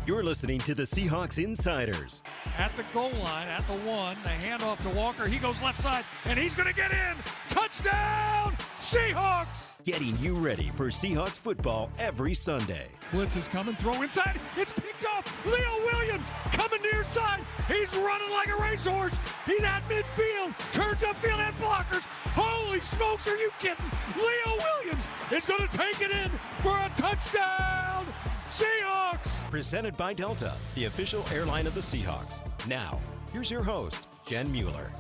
You're listening to the Seahawks Insiders. At the goal line, at the one, the handoff to Walker. He goes left side, and he's going to get in. Touchdown, Seahawks! Getting you ready for Seahawks football every Sunday. Blitz is coming, throw inside. It's picked off. Leo Williams coming near side. He's running like a racehorse. He's at midfield, turns upfield, has blockers. Holy smokes, are you kidding? Leo Williams is going to take it in for a touchdown, Seahawks! Presented by Delta, the official airline of the Seahawks. Now, here's your host, Jen Mueller.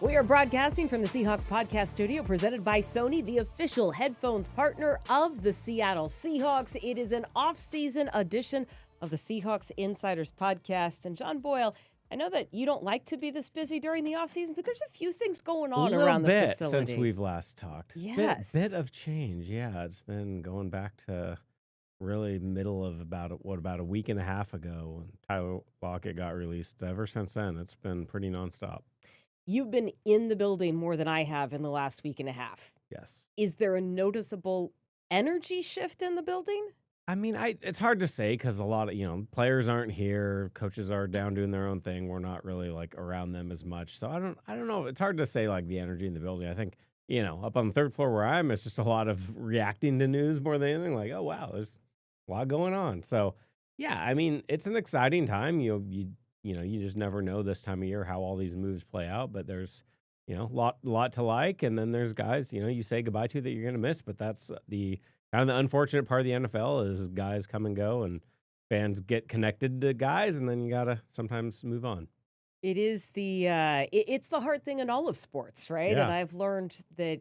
We are broadcasting from the Seahawks podcast studio, presented by Sony, the official headphones partner of the Seattle Seahawks. It is an off-season edition of the Seahawks Insiders podcast. And John Boyle, I know that you don't like to be this busy during the off-season, but there's a few things going on around the facility. Since we've last talked. Yes. Bit of change. Yeah, it's been going back to really middle of about a week and a half ago when Tyler Lockett got released. Ever since then, it's been pretty nonstop. You've been in the building more than I have in the last week and a half. Yes. Is there a noticeable energy shift in the building? I mean, it's hard to say because a lot of, players aren't here. Coaches are down doing their own thing. We're not really like around them as much. So I don't know. It's hard to say like the energy in the building. I think, up on the third floor where I'm, it's just a lot of reacting to news more than anything. Like, oh, wow, there's a lot going on. So, yeah, I mean, it's an exciting time. You just never know this time of year how all these moves play out. But there's, lot to like. And then there's guys, you say goodbye to that you're going to miss. But that's the kind of the unfortunate part of the NFL is guys come and go and fans get connected to guys. And then you got to sometimes move on. It is it's the hard thing in all of sports, right? Yeah. And I've learned that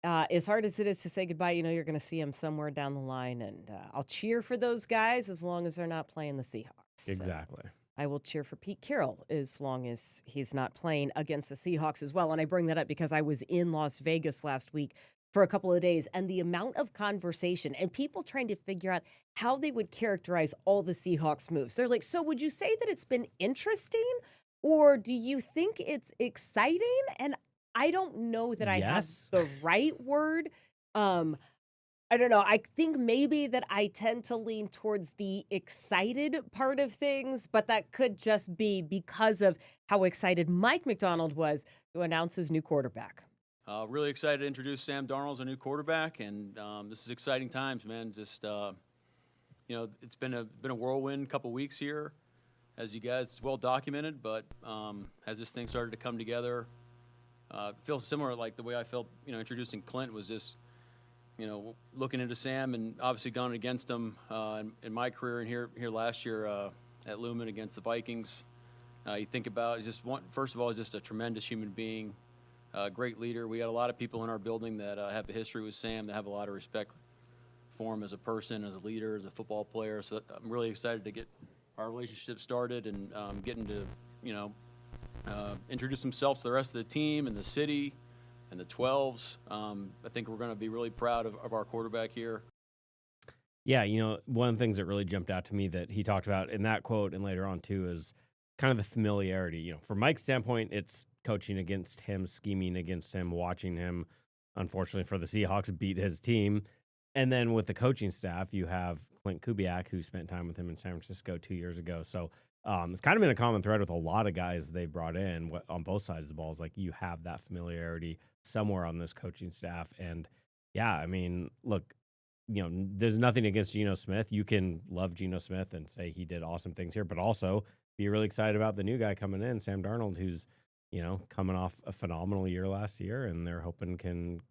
as hard as it is to say goodbye, you're going to see them somewhere down the line. And I'll cheer for those guys as long as they're not playing the Seahawks. Exactly. So I will cheer for Pete Carroll as long as he's not playing against the Seahawks as well. And I bring that up because I was in Las Vegas last week for a couple of days, and the amount of conversation and people trying to figure out how they would characterize all the Seahawks moves. They're like, so would you say that it's been interesting, or do you think it's exciting? And I don't know that I have the right word. I don't know. I think maybe that I tend to lean towards the excited part of things, but that could just be because of how excited Mike Macdonald was to announce his new quarterback. Really excited to introduce Sam Darnold as a new quarterback, and this is exciting times, man. Just it's been a whirlwind couple weeks here, as you guys, it's well documented. But as this thing started to come together, it feels similar like the way I felt, introducing Clint was just, looking into Sam and obviously gone against him in my career and here last year at Lumen against the Vikings. You think about first of all, he's just a tremendous human being. Great leader. We got a lot of people in our building that have a history with Sam, that have a lot of respect for him as a person, as a leader, as a football player. So I'm really excited to get our relationship started and getting to, introduce himself to the rest of the team and the city and the 12s. I think we're going to be really proud of our quarterback here. Yeah, one of the things that really jumped out to me that he talked about in that quote and later on too is kind of the familiarity. From Mike's standpoint, it's coaching against him, scheming against him, watching him, unfortunately for the Seahawks, beat his team. And then with the coaching staff, you have Clint Kubiak, who spent time with him in San Francisco 2 years ago. So it's kind of been a common thread with a lot of guys they brought in on both sides of the ball. Is like you have that familiarity somewhere on this coaching staff. And yeah, I mean, look, there's nothing against Geno Smith. You can love Geno Smith and say he did awesome things here, but also be really excited about the new guy coming in, Sam Darnold, who's coming off a phenomenal year last year, and they're hoping can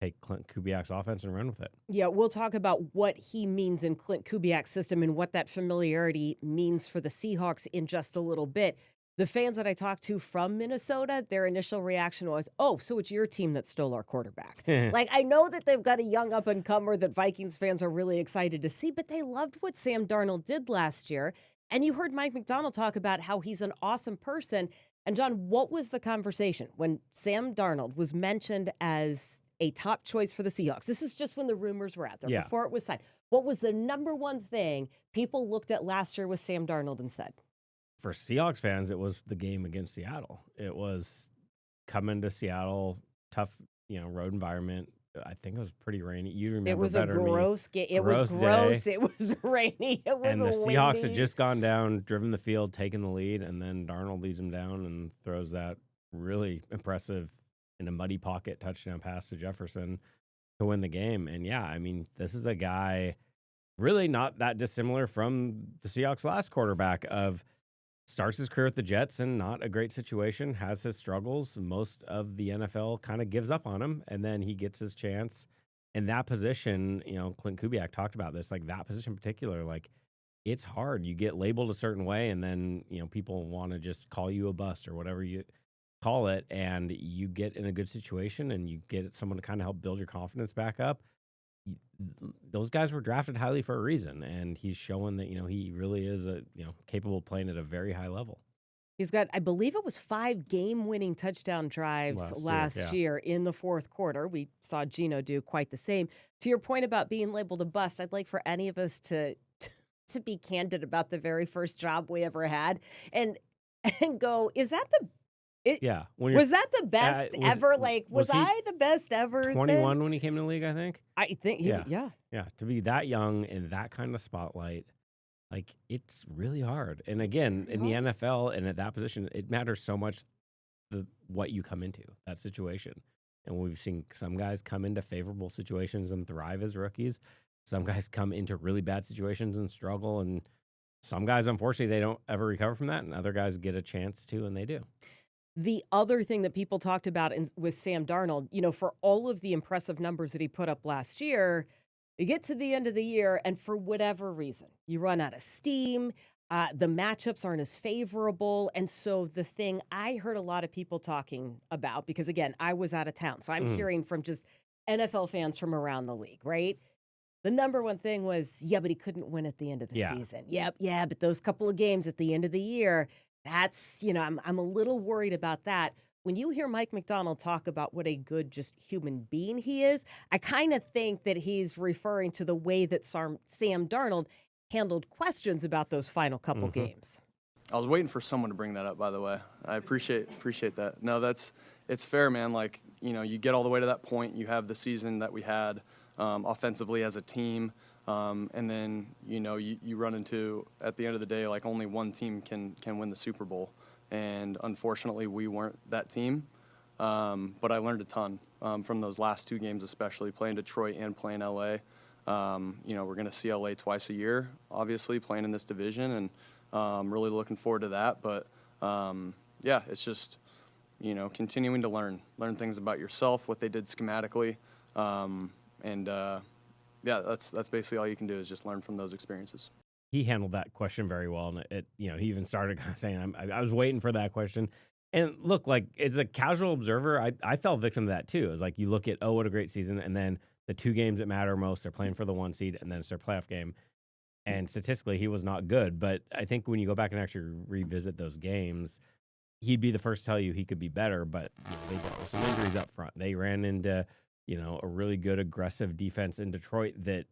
take Clint Kubiak's offense and run with it. Yeah, we'll talk about what he means in Clint Kubiak's system and what that familiarity means for the Seahawks in just a little bit. The fans that I talked to from Minnesota, their initial reaction was, oh, so it's your team that stole our quarterback. Like, I know that they've got a young up-and-comer that Vikings fans are really excited to see, but they loved what Sam Darnold did last year. And you heard Mike Macdonald talk about how he's an awesome person. And, John, what was the conversation when Sam Darnold was mentioned as a top choice for the Seahawks? This is just when the rumors were out there, before it was signed. What was the number one thing people looked at last year with Sam Darnold and said? For Seahawks fans, it was the game against Seattle. It was coming to Seattle, tough, road environment, I think it was pretty rainy. You remember It was better a than me. gross game. It was gross. It was rainy. It was And the Seahawks had windy. just gone down, driven the field, taken the lead, and then Darnold leads them down and throws that really impressive in a muddy pocket touchdown pass to Jefferson to win the game. And yeah, I mean, this is a guy really not that dissimilar from the Seahawks' last quarterback of starts his career with the Jets in not a great situation, has his struggles. Most of the NFL kind of gives up on him, and then he gets his chance. In that position, you know, Clint Kubiak talked about this, like that position in particular, like it's hard. You get labeled a certain way, and then, you know, people want to just call you a bust or whatever you call it, and you get in a good situation and you get someone to kind of help build your confidence back up. Those guys were drafted highly for a reason, and he's showing that, you know, he really is capable of playing at a very high level. He's got, I believe it was 5 game-winning touchdown drives last year in the fourth quarter. We saw Geno do quite the same. To your point about being labeled a bust, I'd like for any of us to be candid about the very first job we ever had and go, is that the was that the best ever? Like, was I the best ever? 21 when he came in the league, I think. I think, yeah. To be that young in that kind of spotlight, like it's really hard. And again, in the NFL and at that position, it matters so much what you come into that situation. And we've seen some guys come into favorable situations and thrive as rookies. Some guys come into really bad situations and struggle. And some guys, unfortunately, they don't ever recover from that. And other guys get a chance to, and they do. The other thing that people talked about with Sam Darnold, you know, for all of the impressive numbers that he put up last year, you get to the end of the year, and for whatever reason, you run out of steam. The matchups aren't as favorable. And so the thing I heard a lot of people talking about, because again, I was out of town, so I'm hearing from just NFL fans from around the league, right? The number one thing was, but he couldn't win at the end of the season. But those couple of games at the end of the year, that's, you know, I'm a little worried about that. When you hear Mike McDonald talk about what a good, just human being he is, I kind of think that he's referring to the way that Sam Darnold handled questions about those final couple games. I was waiting for someone to bring that up, by the way. I appreciate that. No, it's fair, man. Like, you know, you get all the way to that point. You have the season that we had offensively as a team. And then, you know, you run into, at the end of the day, like only one team can win the Super Bowl. And unfortunately, we weren't that team. But I learned a ton from those last 2 games, especially playing Detroit and playing LA. You know, we're going to see LA twice a year, obviously, playing in this division. And really looking forward to that. But, it's just, you know, continuing to learn things about yourself, what they did schematically. That's basically all you can do is just learn from those experiences. He handled that question very well, and he even started kind of saying, "I was waiting for that question." And look, like as a casual observer, I fell victim to that too. It was like you look at, what a great season, and then the 2 games that matter most, they're playing for the 1 seed, and then it's their playoff game. And statistically, he was not good. But I think when you go back and actually revisit those games, he'd be the first to tell you he could be better. But they dealt with some injuries up front. They ran into a really good aggressive defense in Detroit that,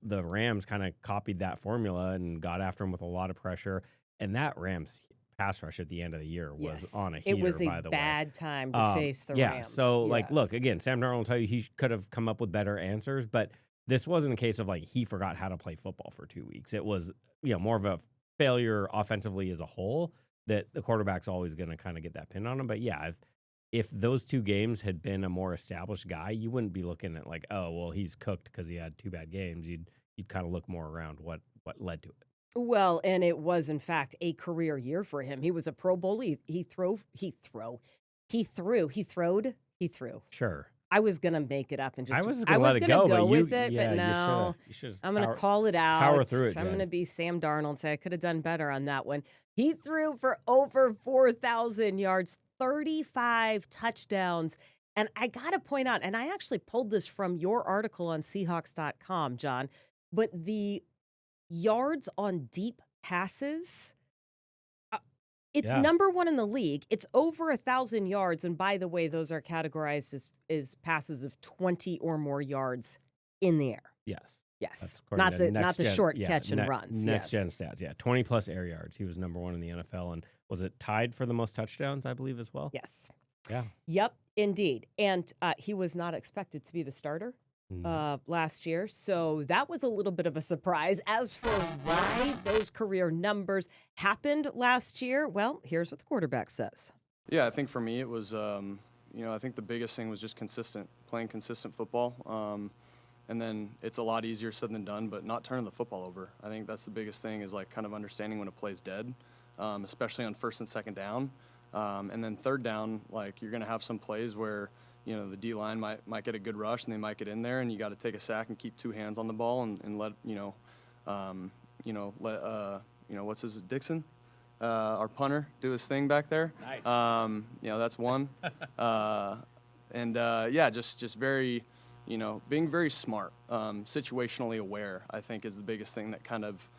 the Rams kind of copied that formula and got after him with a lot of pressure. And that Rams pass rush at the end of the year was on a heater, it was by the way. a bad time to face the Rams. So, look, again, Sam Darnold will tell you he could have come up with better answers, but this wasn't a case of, like, he forgot how to play football for 2 weeks. It was, more of a failure offensively as a whole that the quarterback's always going to kind of get that pin on him. But, if those 2 games had been a more established guy, you wouldn't be looking at like, oh, well, he's cooked because he had 2 bad games. You'd kind of look more around what led to it. Well, and it was in fact a career year for him. He was a Pro Bowl. He threw. Sure. I was gonna make it up and just I was gonna go with it, but no, you I'm gonna call it out. Power through it. I'm gonna be Sam Darnold. Say I could have done better on that one. He threw for over 4,000 yards, 35 touchdowns. And I got to point out, and I actually pulled this from your article on Seahawks.com, John, but the yards on deep passes, it's number 1 in the league. It's over 1,000 yards. And by the way, those are categorized as passes of 20 or more yards in the air. Yes. Not the short catch and runs. Next gen stats. 20 plus air yards. He was number 1 in the NFL, and was it tied for the most touchdowns, I believe, as well? Yes. Yeah. Yep, indeed. And he was not expected to be the starter Mm. last year. So that was a little bit of a surprise. As for why those career numbers happened last year, well, here's what the quarterback says. Yeah, I think for me it was, I think the biggest thing was just playing consistent football. And then it's a lot easier said than done, but not turning the football over. I think that's the biggest thing is like kind of understanding when a play's dead, especially on first and second down. And then third down, like you're going to have some plays where, the D-line might get a good rush and they might get in there and you got to take a sack and keep two hands on the ball and let, what's his Dixon? Our punter do his thing back there. Nice. That's one. Just very, being very smart, situationally aware, I think is the biggest thing that kind of,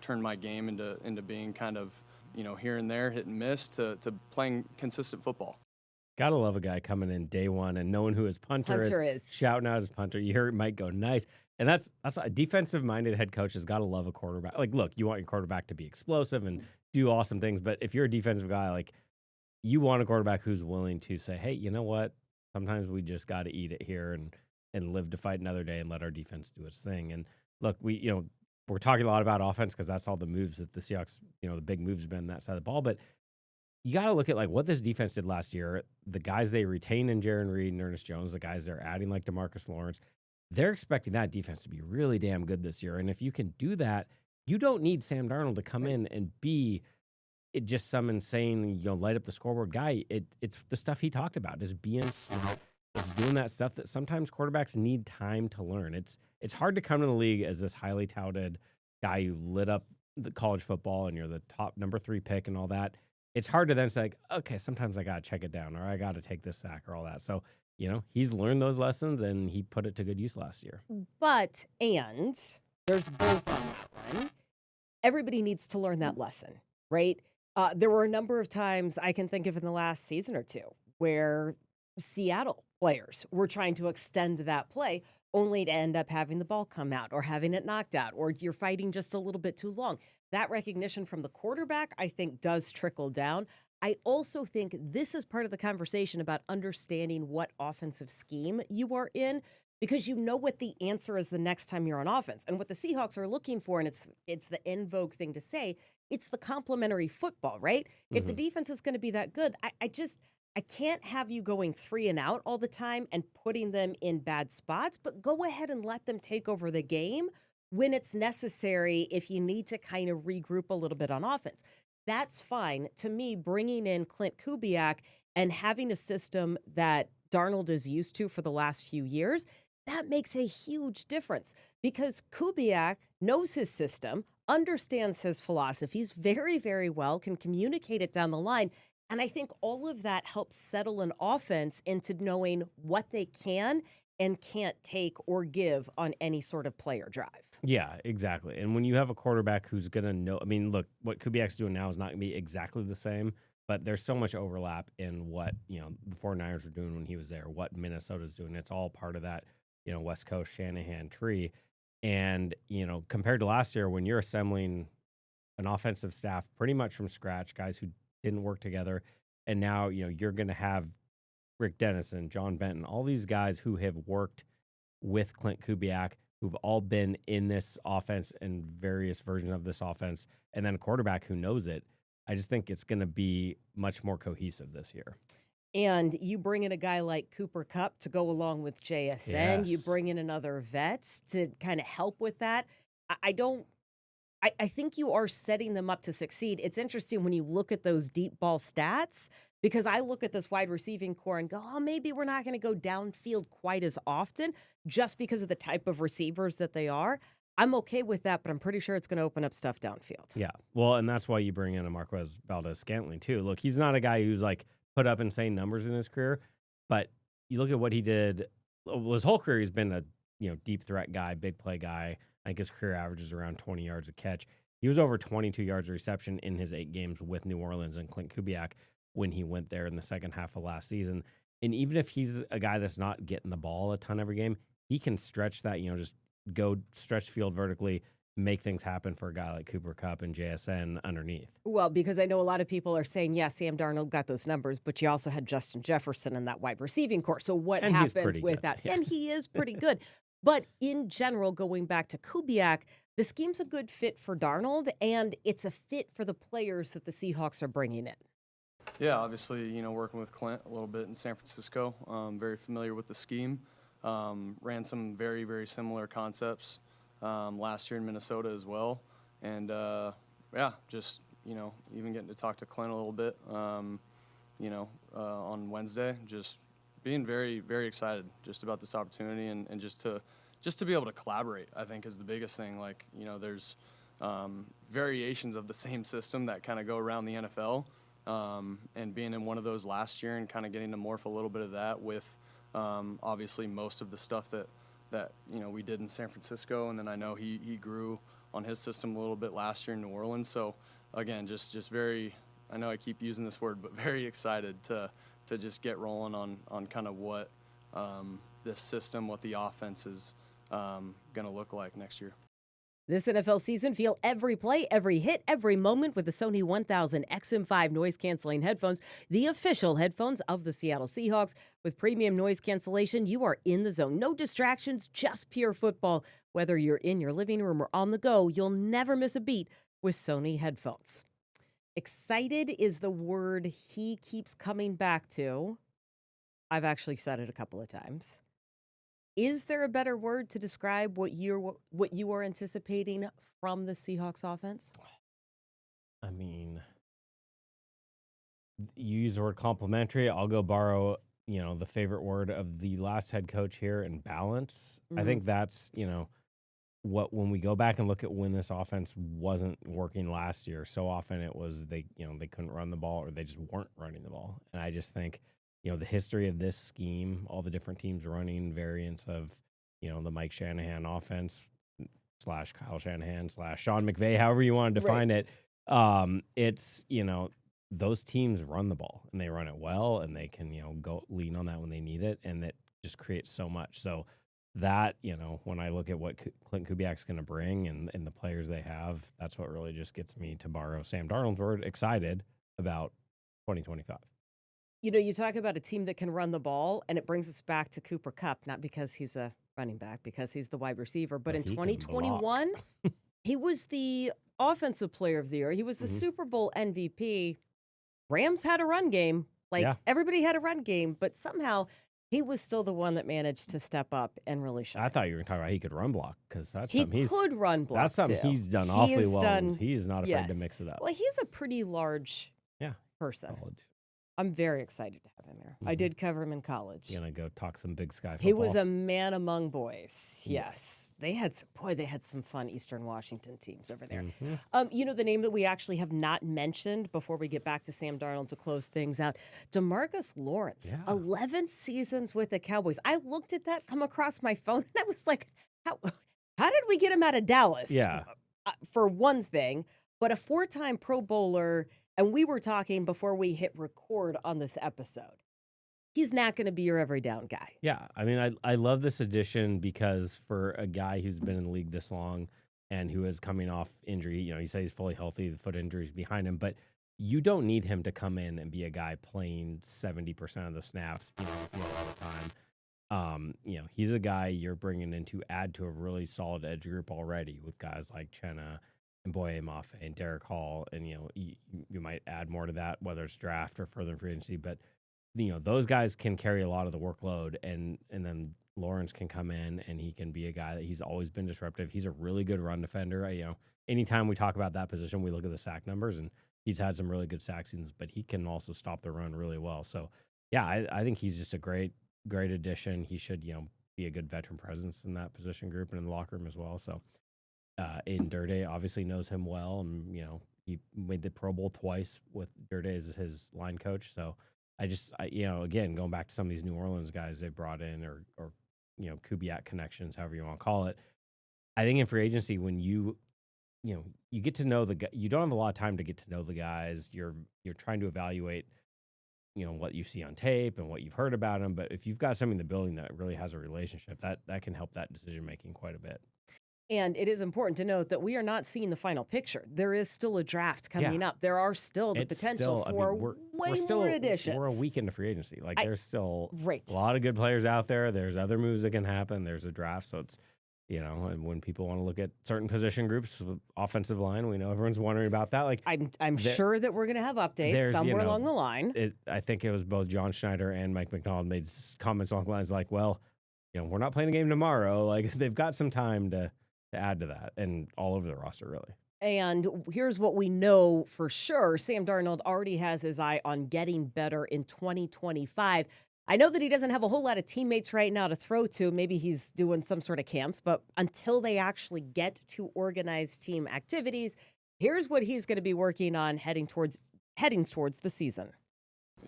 turned my game into being kind of, here and there, hit and miss to playing consistent football. Gotta love a guy coming in day one and knowing who his punter is, shouting out his punter. You hear it might go nice. And that's a defensive-minded head coach has got to love a quarterback. Like, look, you want your quarterback to be explosive and do awesome things, but if you're a defensive guy, like, you want a quarterback who's willing to say, hey, you know what? Sometimes we just got to eat it here and live to fight another day and let our defense do its thing. And look, we're talking a lot about offense because that's all the moves that the Seahawks, the big moves have been on that side of the ball, but you got to look at like what this defense did last year. The guys they retained in Jaron Reed and Ernest Jones, the guys they're adding like DeMarcus Lawrence, they're expecting that defense to be really damn good this year. And if you can do that, you don't need Sam Darnold to come in and be just some insane, light up the scoreboard guy. It's the stuff he talked about, is being smart. It's doing that stuff that sometimes quarterbacks need time to learn. It's hard to come to the league as this highly touted guy who lit up the college football and you're the top number 3 pick and all that. It's hard to then say, like, okay, sometimes I got to check it down or I got to take this sack or all that. So, he's learned those lessons and he put it to good use last year. But, and there's both on that one. Everybody needs to learn that lesson, right? There were a number of times I can think of in the last season or two where Seattle players were trying to extend that play only to end up having the ball come out or having it knocked out or you're fighting just a little bit too long. That recognition from the quarterback, I think, does trickle down. I also think this is part of the conversation about understanding what offensive scheme you are in because you know what the answer is the next time you're on offense. And what the Seahawks are looking for, and it's the en vogue thing to say, it's the complementary football, right? Mm-hmm. If the defense is going to be that good, I can't have you going 3 and out all the time and putting them in bad spots, but go ahead and let them take over the game when it's necessary if you need to kind of regroup a little bit on offense. That's fine. To me, bringing in Clint Kubiak and having a system that Darnold is used to for the last few years, that makes a huge difference because Kubiak knows his system, understands his philosophies very, very well, can communicate it down the line. And I think all of that helps settle an offense into knowing what they can and can't take or give on any sort of play or drive. Yeah, exactly. And when you have a quarterback who's going to know, I mean, look, what Kubiak's doing now is not going to be exactly the same, but there's so much overlap in what, the 49ers were doing when he was there, what Minnesota's doing. It's all part of that, West Coast Shanahan tree. And, compared to last year when you're assembling an offensive staff pretty much from scratch, guys who didn't work together, and now, you're going to have Rick Dennison, John Benton, all these guys who have worked with Clint Kubiak, who've all been in this offense and various versions of this offense, and then a quarterback who knows it. I just think it's going to be much more cohesive this year. And you bring in a guy like Cooper Kupp to go along with JSN. Yes. You bring in another vet to kind of help with that. I think you are setting them up to succeed. It's interesting when you look at those deep ball stats, because I look at this wide receiving core and go, maybe we're not going to go downfield quite as often just because of the type of receivers that they are. I'm okay with that, but I'm pretty sure it's going to open up stuff downfield. Yeah, well, and that's why you bring in a Marquez Valdes-Scantling, too. Look, he's not a guy who's, put up insane numbers in his career, but you look at what he did. Well, his whole career, he's been a deep threat guy, big play guy. I think his career average is around 20 yards a catch. He was over 22 yards of reception in his 8 games with New Orleans and Clint Kubiak when he went there in the second half of last season. And even if he's a guy that's not getting the ball a ton every game, he can stretch that, just go stretch field vertically make things happen for a guy like Cooper Kupp and JSN underneath. Well, because I know a lot of people are saying, yeah, Sam Darnold got those numbers, but you also had Justin Jefferson in that wide receiving corps. So what And he's happens pretty with good. that? Yeah. And he is pretty good. But in general, going back to Kubiak, the scheme's a good fit for Darnold, and it's a fit for the players that the Seahawks are bringing in. Yeah, obviously, working with Clint a little bit in San Francisco, very familiar with the scheme. Ran some very, very similar concepts last year in Minnesota as well. And, just, even getting to talk to Clint a little bit, on Wednesday, just being very, very excited just about this opportunity and just to be able to collaborate, I think, is the biggest thing. Like, there's variations of the same system that kind of go around the NFL. And being in one of those last year and kind of getting to morph a little bit of that with obviously most of the stuff that we did in San Francisco, and then I know he grew on his system a little bit last year in New Orleans. So again, just very, I know I keep using this word, but very excited to just get rolling on kind of what this system, what the offense is going to look like next year. This NFL season, feel every play, every hit, every moment with the Sony 1000 XM5 noise-canceling headphones, the official headphones of the Seattle Seahawks. With premium noise cancellation, you are in the zone. No distractions, just pure football. Whether you're in your living room or on the go, you'll never miss a beat with Sony headphones. Excited is the word he keeps coming back to. I've actually said it a couple of times. Is there a better word to describe what you are anticipating from the Seahawks offense? I mean, you use the word complimentary. I'll go borrow, the favorite word of the last head coach here, and balance. I think that's, when we go back and look at when this offense wasn't working last year, so often it was they couldn't run the ball or they just weren't running the ball. And I just think, the history of this scheme, all the different teams running variants of, the Mike Shanahan offense / Kyle Shanahan / Sean McVay, however you want to define it. It's, those teams run the ball and they run it well, and they can, go lean on that when they need it. And that just creates so much. So that, when I look at what Clint Kubiak's going to bring and the players they have, that's what really just gets me, to borrow Sam Darnold's word, excited about 2025. You talk about a team that can run the ball, and it brings us back to Cooper Kupp, not because he's a running back, because he's the wide receiver. But in 2021, he was the offensive player of the year. He was the Super Bowl MVP. Rams had a run game. Everybody had a run game, but somehow he was still the one that managed to step up and really shine. I thought you were going to talk about he could run block, because that's he something could run block. That's something too. he's done awfully well. He is not afraid to yes. mix it up. Well, he's a pretty large person. Solid. I'm very excited to have him there. I did cover him in college. You're going to go talk some Big Sky football? He was a man among boys. Yes. They had some fun Eastern Washington teams over there. The name that we actually have not mentioned before we get back to Sam Darnold to close things out, DeMarcus Lawrence, 11 seasons with the Cowboys. I looked at that come across my phone, and I was like, how did we get him out of Dallas? Yeah. For one thing, but a 4-time Pro Bowler. And we were talking before we hit record on this episode. He's not going to be your every down guy. Yeah. I mean, I love this addition, because for a guy who's been in the league this long and who is coming off injury, he says he's fully healthy, the foot injury's behind him, but you don't need him to come in and be a guy playing 70% of the snaps, all the time. He's a guy you're bringing in to add to a really solid edge group already, with guys like Chenna and Boye Mafe and Derek Hall, and you might add more to that, whether it's draft or further in free agency. But those guys can carry a lot of the workload, and then Lawrence can come in and he can be a guy that he's always been disruptive. He's a really good run defender. Anytime we talk about that position, we look at the sack numbers, and he's had some really good sack seasons, but he can also stop the run really well. So yeah, I think he's just a great addition. He should be a good veteran presence in that position group and in the locker room as well. So. Aiden Durde obviously knows him well, and he made the Pro Bowl twice with Durde as his line coach. So again, going back to some of these New Orleans guys they brought in, or Kubiak connections, however you want to call it. I think in free agency, when you get to know the guy, you don't have a lot of time to get to know the guys. You're trying to evaluate what you see on tape and what you've heard about them. But if you've got somebody in the building that really has a relationship, that can help that decision making quite a bit. And it is important to note that we are not seeing the final picture. There is still a draft coming up. There are still the potential for way more additions. We're a week into free agency. Like, there's still Right. a lot of good players out there. There's other moves that can happen. There's a draft. So it's, and when people want to look at certain position groups, offensive line, we know everyone's wondering about that. Like, I'm sure that we're going to have updates somewhere along the line. I think it was both John Schneider and Mike McDonald made comments along the lines like, well, we're not playing a game tomorrow. Like, they've got some time to add to that, and all over the roster, really. And here's what we know for sure. Sam Darnold already has his eye on getting better in 2025. I know that he doesn't have a whole lot of teammates right now to throw to. Maybe he's doing some sort of camps, but until they actually get to organized team activities, here's what he's going to be working on heading towards the season.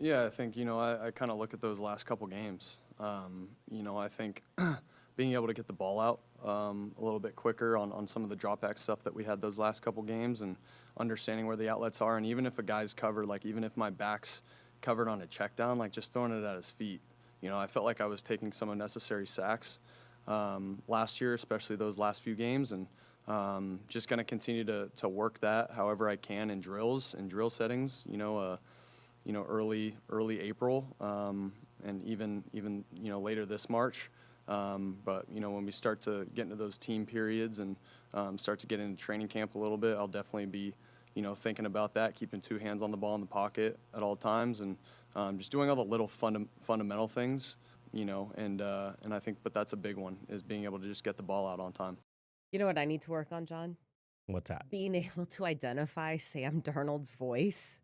Yeah, I think, I kind of look at those last couple games. I think being able to get the ball out a little bit quicker on some of the drop back stuff that we had those last couple games, and understanding where the outlets are. And even if a guy's covered, like even if my back's covered on a check down, like just throwing it at his feet. I felt like I was taking some unnecessary sacks last year, especially those last few games, and just going to continue to work that however I can in drills and drill settings, early April, and even later this March. But when we start to get into those team periods and start to get into training camp a little bit, I'll definitely be thinking about that, keeping two hands on the ball in the pocket at all times, and just doing all the little fundamental things, and I think, but that's a big one, is being able to just get the ball out on time. You know what I need to work on, John? What's that? Being able to identify Sam Darnold's voice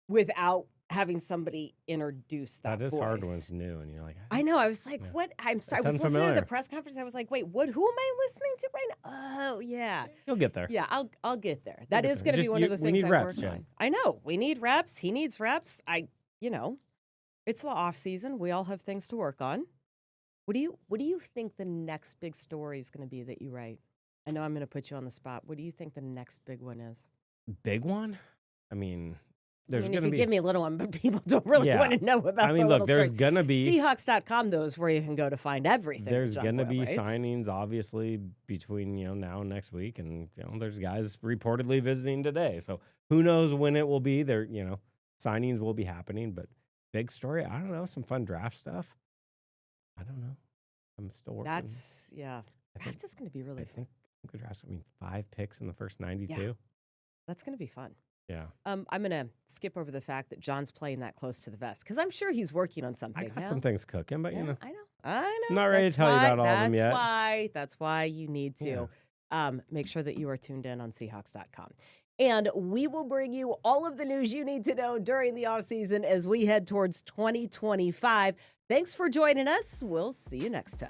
without having somebody introduce that is voice. hard when it's new, and you're like, I know. I was like, what? I'm sorry. I was listening to the press conference. I was like, wait, what? Who am I listening to right now? Oh, yeah. You'll get there. Yeah, I'll get there. That is going to be one of the things I work on. I know. We need reps. He needs reps. It's the off season. We all have things to work on. What do you think the next big story is going to be that you write? I know I'm going to put you on the spot. What do you think the next big one is? Big one? I mean, there's you going to be. Give me a little one, but people don't really want to know about. There's going to be Seahawks.com. Though is where you can go to find everything. There's going to be signings, obviously, between now and next week, and there's guys reportedly visiting today. So who knows when it will be? There, signings will be happening, but big story. I don't know. Some fun draft stuff. I don't know. I'm still working. Draft is going to be really fun. I think the draft's going to be 5 picks in the first 92. Yeah. That's going to be fun. Yeah. I'm going to skip over the fact that John's playing that close to the vest, because I'm sure he's working on something. I got some things cooking, but I know. I'm not ready to tell you about all of them yet. That's why you need to make sure that you are tuned in on Seahawks.com. And we will bring you all of the news you need to know during the offseason as we head towards 2025. Thanks for joining us. We'll see you next time.